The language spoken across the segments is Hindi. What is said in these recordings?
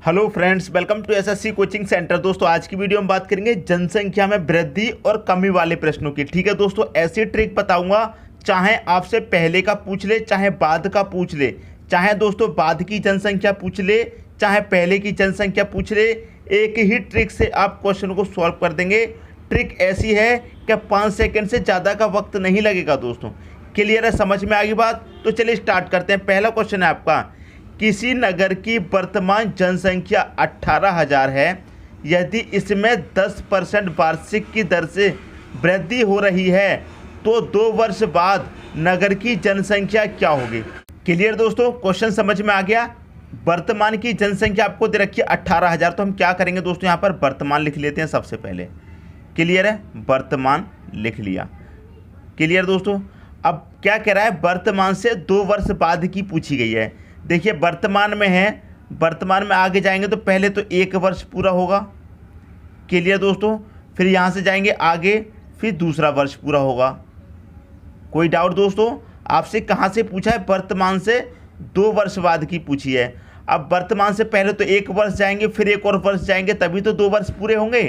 Hello friends, welcome to SSC coaching centre. दोस्तों आज की वीडियो में बात करेंगे जनसंख्या में वृद्धि और कमी वाले प्रश्नों की। ठीक है दोस्तों, ऐसी ट्रिक बताऊंगा, चाहे आपसे पहले का पूछ ले चाहे बाद का पूछ ले, चाहे दोस्तों बाद की जनसंख्या पूछ ले चाहे पहले की जनसंख्या पूछ ले, एक ही ट्रिक से आप क्वेश्चन को सॉल्व कर देंगे। ट्रिक ऐसी है कि 5 सेकेंड से ज़्यादा का वक्त नहीं लगेगा। दोस्तों क्लियर है, समझ में आ गई बात? तो चलिए स्टार्ट करते हैं। पहला क्वेश्चन है आपका, किसी नगर की वर्तमान जनसंख्या 18,000 है। यदि इसमें 10% वार्षिक की दर से वृद्धि हो रही है तो 2 वर्ष बाद नगर की जनसंख्या क्या होगी? क्लियर दोस्तों, क्वेश्चन समझ में आ गया। वर्तमान की जनसंख्या आपको दे रखी है 18,000, तो हम क्या करेंगे दोस्तों, यहाँ पर वर्तमान लिख लेते हैं सबसे पहले। क्लियर है, वर्तमान लिख लिया। क्लियर दोस्तों, अब क्या कह रहा है, वर्तमान से 2 वर्ष बाद की पूछी गई है। देखिए वर्तमान में है, वर्तमान में आगे जाएंगे तो पहले तो 1 वर्ष पूरा होगा। क्लियर दोस्तों, फिर यहाँ से जाएंगे आगे, फिर दूसरा वर्ष पूरा होगा। कोई डाउट दोस्तों? आपसे कहाँ से पूछा है? वर्तमान से 2 वर्ष बाद की पूछी है। अब वर्तमान से पहले तो 1 वर्ष जाएंगे, फिर 1 और वर्ष जाएंगे, तभी तो 2 वर्ष पूरे होंगे।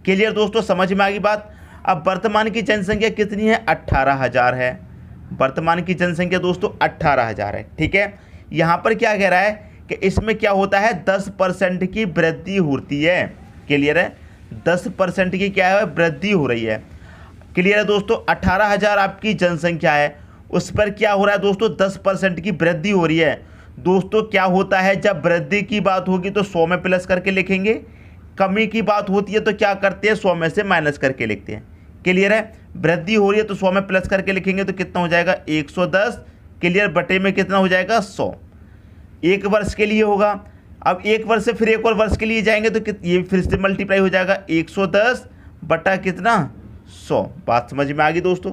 क्लियर दोस्तों, समझ में आ गई बात? अब वर्तमान की जनसंख्या कितनी है? 18,000 है। वर्तमान की जनसंख्या दोस्तों 18,000 है। ठीक है, यहाँ पर क्या कह रहा है कि इसमें क्या होता है, 10% की वृद्धि होती है। क्लियर है, 10% की क्या है, वृद्धि हो रही है। क्लियर है दोस्तों, 18,000 आपकी जनसंख्या है, उस पर क्या हो रहा है दोस्तों, 10% की वृद्धि हो रही है। दोस्तों क्या होता है, जब वृद्धि की बात होगी तो 100 में प्लस करके लिखेंगे, कमी की बात होती है तो क्या करते हैं, 100 में से माइनस करके लिखते हैं। क्लियर है, वृद्धि हो रही है तो 100 में प्लस करके लिखेंगे तो कितना हो जाएगा, 110। क्लियर, बटे में कितना हो जाएगा, 100। 1 वर्ष के लिए होगा। अब 1 वर्ष से फिर 1 और वर्ष के लिए जाएंगे तो ये फिर से मल्टीप्लाई हो जाएगा, 110 बटा कितना, 100। बात समझ में आ गई दोस्तों?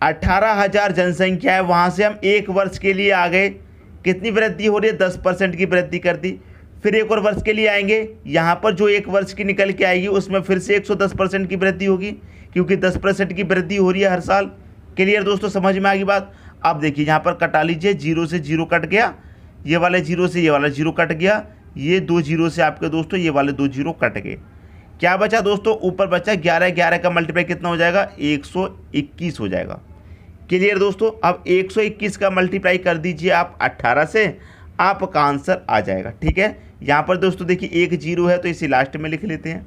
18,000 जनसंख्या है, वहाँ से हम 1 वर्ष के लिए आ गए, कितनी वृद्धि हो रही है, 10% की वृद्धि कर दी। फिर 1 और वर्ष के लिए आएंगे, यहाँ पर जो 1 वर्ष की निकल के आएगी उसमें फिर से 110% की वृद्धि होगी, क्योंकि 10% की वृद्धि हो रही है हर साल। क्लियर दोस्तों, समझ में आ गई बात? अब देखिए यहाँ पर कटा लीजिए, 0 से 0 कट गया, ये वाले 0 से ये वाला 0 कट गया, ये 2 0 से आपके दोस्तों ये वाले 2 0 कट गए। क्या बचा दोस्तों, ऊपर बचा 11, 11 का मल्टीप्लाई कितना हो जाएगा, 121 हो जाएगा। क्लियर दोस्तों, अब 121 का मल्टीप्लाई कर दीजिए आप 18 से, आपका आंसर आ जाएगा। ठीक है, यहाँ पर दोस्तों देखिए 1 0 है तो इसी लास्ट में लिख लेते हैं।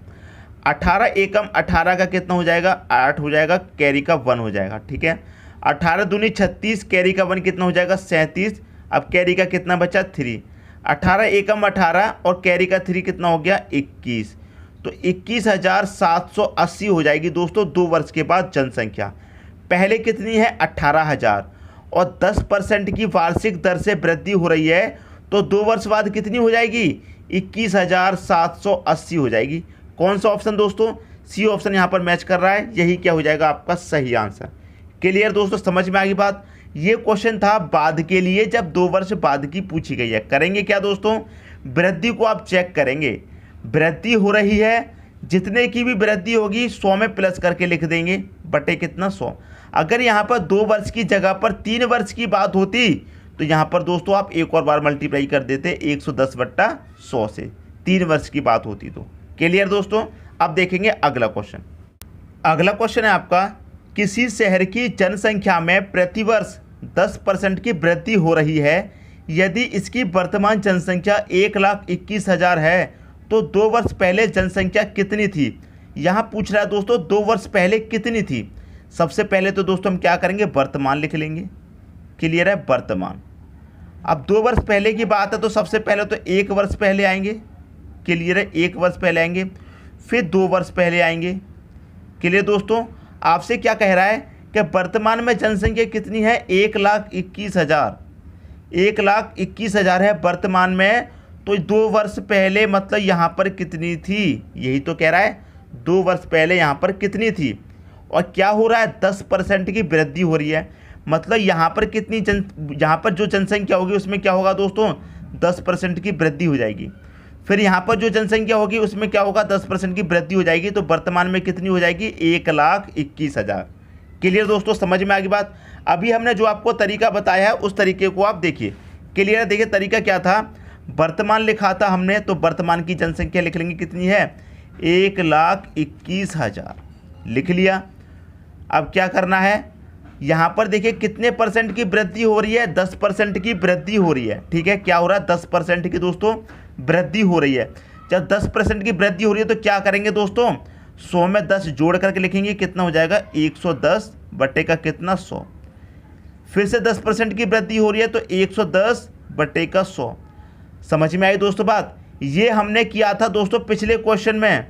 18 एकम 18 का कितना हो जाएगा, 8 हो जाएगा, कैरी का 1 हो जाएगा। ठीक है, 18 दूनी 36, कैरी का 1 कितना हो जाएगा, 37। अब कैरी का कितना बचा, 3। 18 एकम 18 और कैरी का 3 कितना हो गया, 21। तो 21,780 हो जाएगी दोस्तों 2 वर्ष के बाद जनसंख्या। पहले कितनी है, 18,000, और 10% की वार्षिक दर से वृद्धि हो रही है तो 2 वर्ष बाद कितनी हो जाएगी, 21,780 हो जाएगी। कौन सा ऑप्शन दोस्तों, सी ऑप्शन यहाँ पर मैच कर रहा है, यही क्या हो जाएगा आपका सही आंसर। क्लियर दोस्तों, समझ में आ गई बात? ये क्वेश्चन था बाद के लिए, जब 2 वर्ष बाद की पूछी गई है। करेंगे क्या दोस्तों, वृद्धि को आप चेक करेंगे, वृद्धि हो रही है, जितने की भी वृद्धि होगी 100 में प्लस करके लिख देंगे, बटे कितना, 100। अगर यहाँ पर 2 वर्ष की जगह पर 3 वर्ष की बात होती तो यहाँ पर दोस्तों आप एक और बार मल्टीप्लाई कर देते 110 बट्टा 100 से, 3 वर्ष की बात होती तो। क्लियर दोस्तों, अब देखेंगे अगला क्वेश्चन। अगला क्वेश्चन है आपका, किसी शहर की जनसंख्या में प्रतिवर्ष 10% की वृद्धि हो रही है। यदि इसकी वर्तमान जनसंख्या 1,21,000 है तो 2 वर्ष पहले जनसंख्या कितनी थी? यहाँ पूछ रहा है दोस्तों 2 वर्ष पहले कितनी थी। सबसे पहले तो दोस्तों हम क्या करेंगे, वर्तमान लिख लेंगे। क्लियर है, वर्तमान। अब 2 वर्ष पहले की बात है तो सबसे पहले तो 1 वर्ष पहले आएंगे। क्लियर है, 1 वर्ष पहले आएंगे, फिर 2 वर्ष पहले आएंगे। क्लियर दोस्तों, आपसे क्या कह रहा है कि वर्तमान में जनसंख्या कितनी है, 1,21,000। 1,21,000 है वर्तमान में, तो 2 वर्ष पहले मतलब यहाँ पर कितनी थी, यही तो कह रहा है, 2 वर्ष पहले यहाँ पर कितनी थी। और क्या हो रहा है, 10% की वृद्धि हो रही है, मतलब यहाँ पर कितनी यहाँ पर जो जनसंख्या होगी उसमें क्या होगा दोस्तों, 10% की वृद्धि हो जाएगी। फिर यहाँ पर जो जनसंख्या होगी उसमें क्या होगा, 10% की वृद्धि हो जाएगी, तो वर्तमान में कितनी हो जाएगी, 1,21,000। क्लियर दोस्तों, समझ में आ गई बात? अभी हमने जो आपको तरीका बताया है उस तरीके को आप देखिए। क्लियर है, देखिए तरीका क्या था, वर्तमान लिखा था हमने, तो वर्तमान की जनसंख्या लिख लेंगे, कितनी है 1,21,000 लिख लिया। अब क्या करना है, यहाँ पर देखिए कितने परसेंट की वृद्धि हो रही है, 10% की वृद्धि हो रही है। ठीक है, क्या हो रहा है 10% की दोस्तों वृद्धि हो रही है। जब 10% की वृद्धि हो रही है तो क्या करेंगे दोस्तों, 100 में 10 जोड़ करके लिखेंगे, कितना हो जाएगा 110 बटे का कितना 100। फिर से 10% की वृद्धि हो रही है तो 110 बटे का 100। समझ में आई दोस्तों बात। ये हमने किया था दोस्तों पिछले क्वेश्चन में,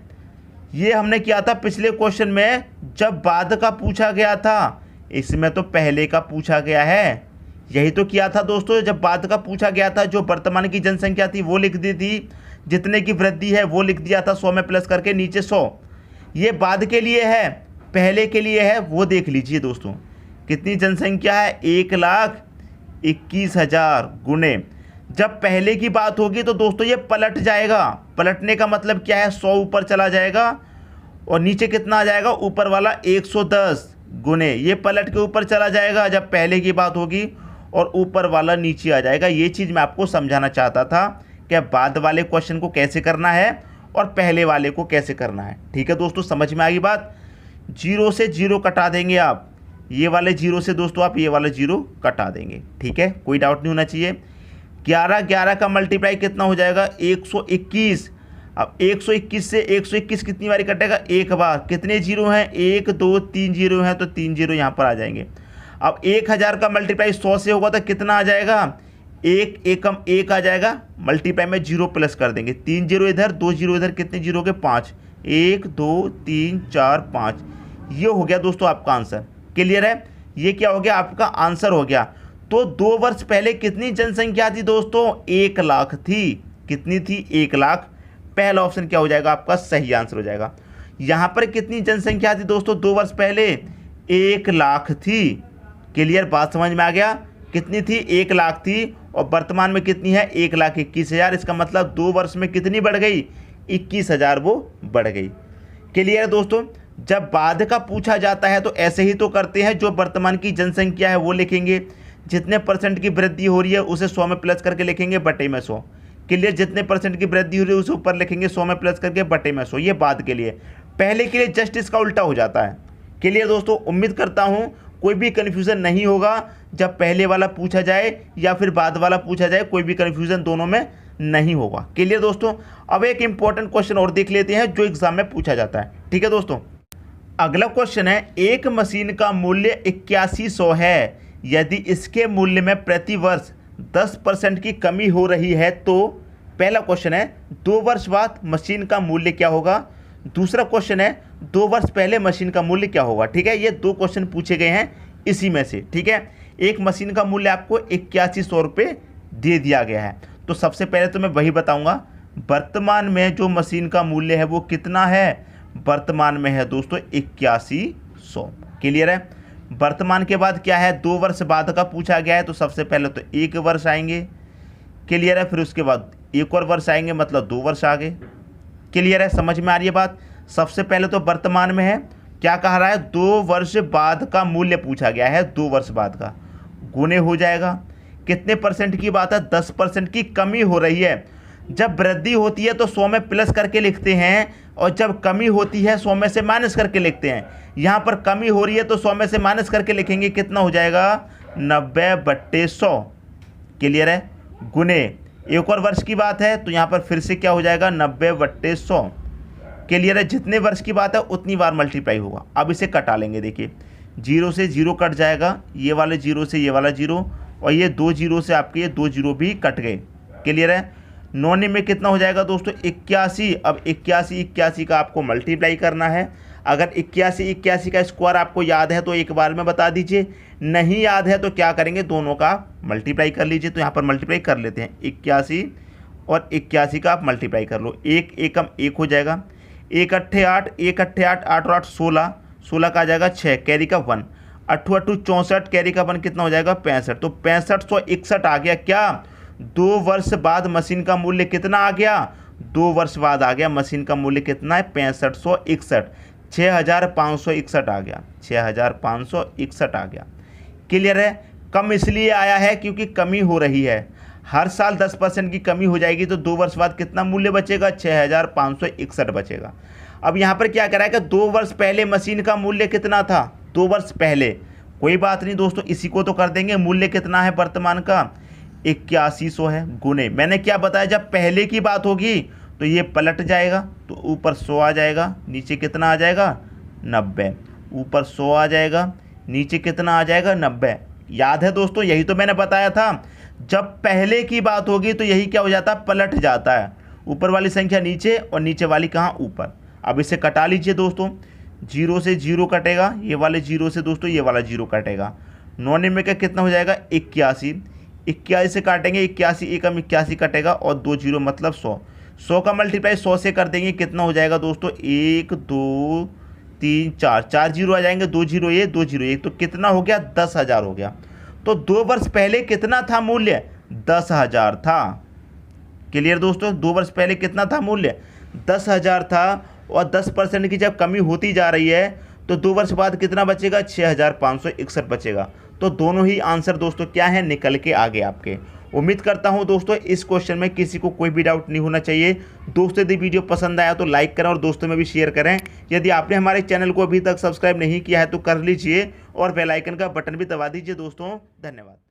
ये हमने किया था पिछले क्वेश्चन में जब बाद का पूछा गया था। इसमें तो पहले का पूछा गया है, यही तो किया था दोस्तों। जब बाद का पूछा गया था, जो वर्तमान की जनसंख्या थी वो लिख दी थी, जितने की वृद्धि है वो लिख दिया था, 100 में प्लस करके नीचे 100। ये बाद के लिए है, पहले के लिए है, वो देख लीजिए दोस्तों। कितनी जनसंख्या है 1,21,000 गुने, जब पहले की बात होगी तो दोस्तों ये पलट जाएगा। पलटने का मतलब क्या है, 100 ऊपर चला जाएगा और नीचे कितना आ जाएगा, ऊपर वाला 110 गुने, ये पलट के ऊपर चला जाएगा जब पहले की बात होगी, और ऊपर वाला नीचे आ जाएगा। ये चीज़ मैं आपको समझाना चाहता था कि बाद वाले क्वेश्चन को कैसे करना है और पहले वाले को कैसे करना है। ठीक है दोस्तों, समझ में आ गई बात। 0 से 0 कटा देंगे आप, ये वाले 0 से दोस्तों आप ये वाला 0 कटा देंगे। ठीक है, कोई डाउट नहीं होना चाहिए। 11 का मल्टीप्लाई कितना हो जाएगा 121। अब 121 से 121 कितनी बारी कटेगा, एक बार। कितने जीरो हैं, 1 2 3 जीरो हैं, तो 3 जीरो यहाँ पर आ जाएंगे। अब 1000 का मल्टीप्लाई 100 से होगा तो कितना आ जाएगा, 1 एकम 1 आ जाएगा, मल्टीप्लाई में 0 प्लस कर देंगे, 3 जीरो इधर 2 जीरो इधर, कितने जीरो हो गए 5, 1 2 3 4 5। ये हो गया दोस्तों आपका आंसर। क्लियर है, ये क्या हो गया आपका आंसर हो गया। तो 2 वर्ष पहले कितनी जनसंख्या थी दोस्तों, 1 लाख थी। कितनी थी, 1 लाख। पहला ऑप्शन क्या हो जाएगा आपका सही आंसर हो जाएगा। यहाँ पर कितनी जनसंख्या थी दोस्तों 2 वर्ष पहले, 1 लाख थी। क्लियर, बात समझ में आ गया। कितनी थी, 1 लाख थी, और वर्तमान में कितनी है 1,21,000। इसका मतलब 2 वर्ष में कितनी बढ़ गई, 21,000 वो बढ़ गई। क्लियर है दोस्तों। जब बाद का पूछा जाता है तो ऐसे ही तो करते हैं, जो वर्तमान की जनसंख्या है वो लिखेंगे, जितने परसेंट की वृद्धि हो रही है उसे 100 में प्लस करके लिखेंगे, बटे में 100। क्लियर, जितने परसेंट की वृद्धि हो रही है उसे ऊपर लिखेंगे, 100 में प्लस करके बटे में 100। ये बाद के लिए, पहले के लिए जस्ट इसका उल्टा हो जाता है। क्लियर दोस्तों, उम्मीद करता हूँ कोई भी कन्फ्यूज़न नहीं होगा। जब पहले वाला पूछा जाए या फिर बाद वाला पूछा जाए, कोई भी कन्फ्यूज़न दोनों में नहीं होगा। क्लियर दोस्तों। अब एक इंपॉर्टेंट क्वेश्चन और देख लेते हैं जो एग्जाम में पूछा जाता है। ठीक है दोस्तों, अगला क्वेश्चन है, एक मशीन का मूल्य 8100 है, यदि इसके मूल्य में प्रति वर्ष 10% की कमी हो रही है तो पहला क्वेश्चन है 2 वर्ष बाद मशीन का मूल्य क्या होगा। दूसरा क्वेश्चन है 2 वर्ष पहले मशीन का मूल्य क्या होगा। ठीक है, ये 2 क्वेश्चन पूछे गए हैं इसी में से। ठीक है, एक मशीन का मूल्य आपको 8100 रुपये दे दिया गया है। तो सबसे पहले तो मैं वही बताऊंगा, वर्तमान में जो मशीन का मूल्य है वो कितना है, वर्तमान में है दोस्तों 8100। क्लियर है। वर्तमान के बाद क्या है, 2 वर्ष बाद का पूछा गया है, तो सबसे पहले तो 1 वर्ष आएंगे। क्लियर है, फिर उसके बाद 1 और वर्ष आएंगे, मतलब 2 वर्ष आगे। क्लियर है, समझ में आ रही है बात। सबसे पहले तो वर्तमान में है, क्या कह रहा है 2 वर्ष बाद का मूल्य पूछा गया है, 2 वर्ष बाद का गुने हो जाएगा। कितने परसेंट की बात है, 10% की कमी हो रही है। जब वृद्धि होती है तो 100 में प्लस करके लिखते हैं, और जब कमी होती है 100 में से माइनस करके लिखते हैं। यहाँ पर कमी हो रही है तो 100 में से माइनस करके लिखेंगे, कितना हो जाएगा 90/100। क्लियर है, गुने 1 और वर्ष की बात है तो यहाँ पर फिर से क्या हो जाएगा 90/100। क्लियर है, जितने वर्ष की बात है उतनी बार मल्टीप्लाई होगा। अब इसे कटा लेंगे, देखिए 0 से 0 कट जाएगा, ये वाले 0 से ये वाला 0, और ये 2 0 से आपके ये 2 0 भी कट गए। क्लियर है, 9 में कितना हो जाएगा दोस्तों 81। अब 81 का आपको मल्टीप्लाई करना है। अगर 81 का स्क्वायर आपको याद है तो एक बार में बता दीजिए, नहीं याद है तो क्या करेंगे, दोनों का मल्टीप्लाई कर लीजिए। तो यहाँ पर मल्टीप्लाई कर लेते हैं, 81 और 81 का आप मल्टीप्लाई कर लो, 1 एकम 1 हो जाएगा, 1 अट्ठे 8, 1 अट्ठे 8, 8 और 8 16, 16 का आ जाएगा 6, कैरी का 1, 8 8 64, कैरी का 1 कितना हो जाएगा 65। तो 6561 आ गया। क्या 2 वर्ष बाद मशीन का मूल्य कितना आ गया, 2 वर्ष बाद आ गया मशीन का मूल्य कितना है 6561, 6561 आ गया, 6561 आ गया। क्लियर है, कम इसलिए आया है क्योंकि कमी हो रही है। हर साल 10% की कमी हो जाएगी तो 2 वर्ष बाद कितना मूल्य बचेगा, 6561 बचेगा। अब यहाँ पर क्या करा है कि 2 वर्ष पहले मशीन का मूल्य कितना था, 2 वर्ष पहले, कोई बात नहीं दोस्तों, इसी को तो कर देंगे। मूल्य कितना है वर्तमान का, 8100 है, गुने मैंने क्या बताया, जब पहले की बात होगी तो ये पलट जाएगा, तो ऊपर 100 आ जाएगा, नीचे कितना आ जाएगा, 90, ऊपर 100 आ जाएगा, नीचे कितना आ जाएगा, 90। याद है दोस्तों, यही तो मैंने बताया था, जब पहले की बात होगी तो यही क्या हो जाता है, पलट जाता है, ऊपर वाली संख्या नीचे और नीचे वाली कहाँ, ऊपर। अब इसे कटा लीजिए दोस्तों, 0 से 0 कटेगा, ये वाले 0 से दोस्तों ये वाला 0 कटेगा, 99 का कितना हो जाएगा, 81, 81 से काटेंगे, 81 एकम 81 कटेगा और 2 0 मतलब 100, 100 का मल्टीप्लाई 100 से कर देंगे, कितना हो जाएगा दोस्तों, 1 2 3 4, 4 0 आ जाएंगे, 2 0 ये 2 0 1, तो कितना हो गया, 10,000 हो गया। तो 2 वर्ष पहले कितना था मूल्य, 10,000 था। क्लियर दोस्तों, 2 वर्ष पहले कितना था मूल्य, 10,000 था, और 10% की जब कमी होती जा रही है तो 2 वर्ष बाद कितना बचेगा, 6561 बचेगा। तो दोनों ही आंसर दोस्तों क्या है, निकल के आगे आपके। उम्मीद करता हूं दोस्तों इस क्वेश्चन में किसी को कोई भी डाउट नहीं होना चाहिए। दोस्तों यदि वीडियो पसंद आया तो लाइक करें और दोस्तों में भी शेयर करें। यदि आपने हमारे चैनल को अभी तक सब्सक्राइब नहीं किया है तो कर लीजिए और बेल आइकन का बटन भी दबा दीजिए दोस्तों। धन्यवाद।